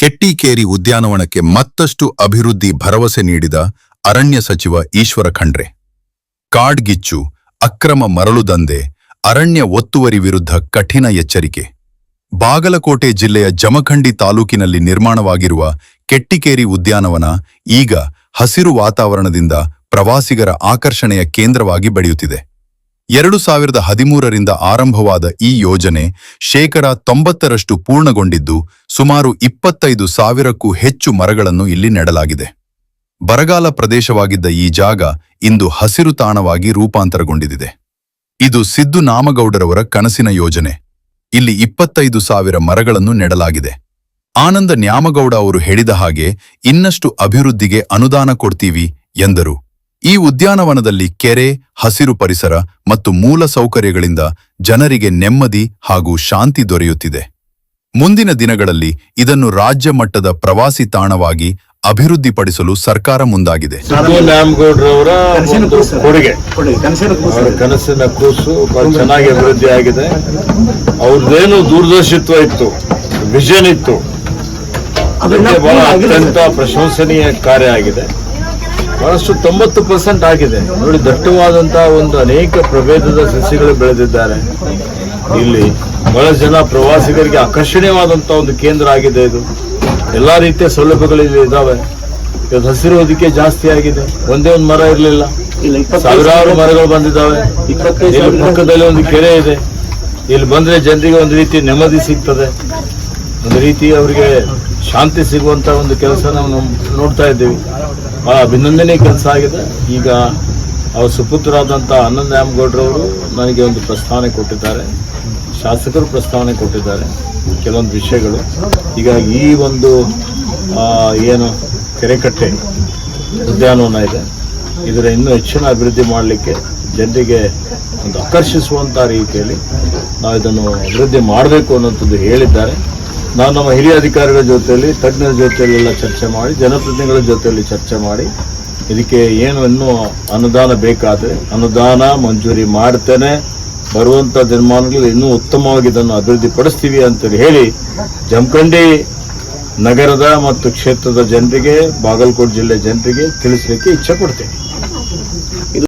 ಕೆಟ್ಟಿಕೇರಿ ಉದ್ಯಾನವನಕ್ಕೆ ಮತ್ತಷ್ಟು ಅಭಿವೃದ್ಧಿ ಭರವಸೆ ನೀಡಿದ ಅರಣ್ಯ ಸಚಿವ ಈಶ್ವರ ಖಂಡ್ರೆ. ಕಾಡ್ಗಿಚ್ಚು, ಅಕ್ರಮ ಮರಳು ದಂಧೆ, ಅರಣ್ಯ ಒತ್ತುವರಿ ವಿರುದ್ಧ ಕಠಿಣ ಎಚ್ಚರಿಕೆ. ಬಾಗಲಕೋಟೆ ಜಿಲ್ಲೆಯ ಜಮಖಂಡಿ ತಾಲೂಕಿನಲ್ಲಿ ನಿರ್ಮಾಣವಾಗಿರುವ ಕೆಟ್ಟಿಕೇರಿ ಉದ್ಯಾನವನ ಈಗ ಹಸಿರು ವಾತಾವರಣದಿಂದ ಪ್ರವಾಸಿಗರ ಆಕರ್ಷಣೆಯ ಕೇಂದ್ರವಾಗಿ ಬೆಳೆಯುತ್ತಿದೆ. 2013ರಿಂದ ಆರಂಭವಾದ ಈ ಯೋಜನೆ 90% ಪೂರ್ಣಗೊಂಡಿದ್ದು ಸುಮಾರು 25,000ಕ್ಕೂ ಹೆಚ್ಚು ಮರಗಳನ್ನು ಇಲ್ಲಿ ನೆಡಲಾಗಿದೆ. ಬರಗಾಲ ಪ್ರದೇಶವಾಗಿದ್ದ ಈ ಜಾಗ ಇಂದು ಹಸಿರು ತಾಣವಾಗಿ ರೂಪಾಂತರಗೊಂಡಿದೆ. ಇದು ಸಿದ್ದು ನಾಮಗೌಡರವರ ಕನಸಿನ ಯೋಜನೆ. ಇಲ್ಲಿ 25,000 ಮರಗಳನ್ನು ನೆಡಲಾಗಿದೆ. ಆನಂದ ನ್ಯಾಮಗೌಡ ಅವರು ಹೇಳಿದ ಹಾಗೆ ಇನ್ನಷ್ಟು ಅಭಿವೃದ್ಧಿಗೆ ಅನುದಾನ ಕೊಡ್ತೀವಿ ಎಂದರು. ಈ ಉದ್ಯಾನವನದಲ್ಲಿ ಕೆರೆ, ಹಸಿರು ಪರಿಸರ ಮತ್ತು ಮೂಲ ಸೌಕರ್ಯಗಳಿಂದ ಜನರಿಗೆ ನೆಮ್ಮದಿ ಹಾಗೂ ಶಾಂತಿ ದೊರೆಯುತ್ತಿದೆ. ಮುಂದಿನ ದಿನಗಳಲ್ಲಿ ಇದನ್ನು ರಾಜ್ಯ ಮಟ್ಟದ ಪ್ರವಾಸಿ ತಾಣವಾಗಿ ಅಭಿವೃದ್ಧಿಪಡಿಸಲು ಸರ್ಕಾರ ಮುಂದಾಗಿದೆ. ನ್ಯಾಮಗೌಡರವರ ಕನಸಿನ ಕೂಸು ಬಹಳ ಚೆನ್ನಾಗಿ ಅಭಿವೃದ್ಧಿ ಆಗಿದೆ. ಅವ್ರದ್ದೇನು ದೂರದರ್ಶಿತ್ವ ಇತ್ತು, ವಿಷನ್ ಇತ್ತು, ಅದಕ್ಕೆ ಬಹಳ ಅತ್ಯಂತ ಪ್ರಶಂಸನೀಯ ಕಾರ್ಯ ಆಗಿದೆ. ಬಹಳಷ್ಟು 90% ಆಗಿದೆ. ನೋಡಿ, ದಟ್ಟವಾದಂತಹ ಒಂದು ಅನೇಕ ಪ್ರಭೇದದ ಸಸ್ಯಗಳು ಬೆಳೆದಿದ್ದಾರೆ. ಇಲ್ಲಿ ಬಹಳ ಜನ ಪ್ರವಾಸಿಗರಿಗೆ ಆಕರ್ಷಣೀಯವಾದಂತಹ ಒಂದು ಕೇಂದ್ರ ಆಗಿದೆ. ಇದು ಎಲ್ಲಾ ರೀತಿಯ ಸೌಲಭ್ಯಗಳು ಇಲ್ಲಿ ಇದಾವೆ. ಇವತ್ತು ಹಸಿರು ಹೊದಿಕೆ ಜಾಸ್ತಿ ಆಗಿದೆ. ಒಂದೇ ಒಂದು ಮರ ಇರಲಿಲ್ಲ, ಸಾವಿರಾರು ಮರಗಳು ಬಂದಿದ್ದಾವೆ. ಇಲ್ಲಿ ಪಕ್ಕದಲ್ಲಿ ಒಂದು ಕೆರೆ ಇದೆ. ಇಲ್ಲಿ ಬಂದ್ರೆ ಜನರಿಗೆ ಒಂದು ರೀತಿ ನೆಮ್ಮದಿ ಸಿಗ್ತದೆ, ಒಂದು ರೀತಿ ಅವರಿಗೆ ಶಾಂತಿ ಸಿಗುವಂತ ಒಂದು ಕೆಲಸ ನಾವು ನೋಡ್ತಾ ಇದ್ದೀವಿ. ಬಹಳ ಅಭಿನಂದನೆ ಕೆಲಸ ಆಗಿದೆ. ಈಗ ಅವ್ರ ಸುಪುತ್ರರಾದಂಥ ಆನಂದ ನ್ಯಾಮಗೌಡರವರು ನನಗೆ ಒಂದು ಪ್ರಸ್ತಾವನೆ ಕೊಟ್ಟಿದ್ದಾರೆ, ಶಾಸಕರು ಪ್ರಸ್ತಾವನೆ ಕೊಟ್ಟಿದ್ದಾರೆ ಕೆಲವೊಂದು ವಿಷಯಗಳು. ಹೀಗಾಗಿ ಈ ಒಂದು ಏನು ಕೆರೆಕಟ್ಟೆ ಉದ್ಯಾನವನ ಇದೆ, ಇದರ ಇನ್ನೂ ಹೆಚ್ಚಿನ ಅಭಿವೃದ್ಧಿ ಮಾಡಲಿಕ್ಕೆ ಜನರಿಗೆ ಒಂದು ಆಕರ್ಷಿಸುವಂಥ ರೀತಿಯಲ್ಲಿ ನಾವು ಇದನ್ನು ಅಭಿವೃದ್ಧಿ ಮಾಡಬೇಕು ಅನ್ನೋಂಥದ್ದು ಹೇಳಿದ್ದಾರೆ. ನಾವು ನಮ್ಮ ಹಿರಿಯ ಅಧಿಕಾರಿಗಳ ಜೊತೆಯಲ್ಲಿ, ತಜ್ಞರ ಜೊತೆಯಲ್ಲಿ ಎಲ್ಲ ಚರ್ಚೆ ಮಾಡಿ, ಜನಪ್ರತಿನಿಧಿಗಳ ಜೊತೆಯಲ್ಲಿ ಚರ್ಚೆ ಮಾಡಿ ಇದಕ್ಕೆ ಏನು ಇನ್ನೂ ಅನುದಾನ ಬೇಕಾದರೆ ಅನುದಾನ ಮಂಜೂರಿ ಮಾಡ್ತೇನೆ, ಬರುವಂಥ ದಿನಮಾನಗಳಲ್ಲಿ ಇನ್ನೂ ಉತ್ತಮವಾಗಿ ಇದನ್ನು ಅಭಿವೃದ್ಧಿಪಡಿಸ್ತೀವಿ ಅಂತೇಳಿ ಹೇಳಿ ಜಮಖಂಡಿ ನಗರದ ಮತ್ತು ಕ್ಷೇತ್ರದ ಜನರಿಗೆ, ಬಾಗಲಕೋಟೆ ಜಿಲ್ಲೆ ಜನರಿಗೆ ತಿಳಿಸಲಿಕ್ಕೆ ಇಚ್ಛೆ ಪಡ್ತೇನೆ.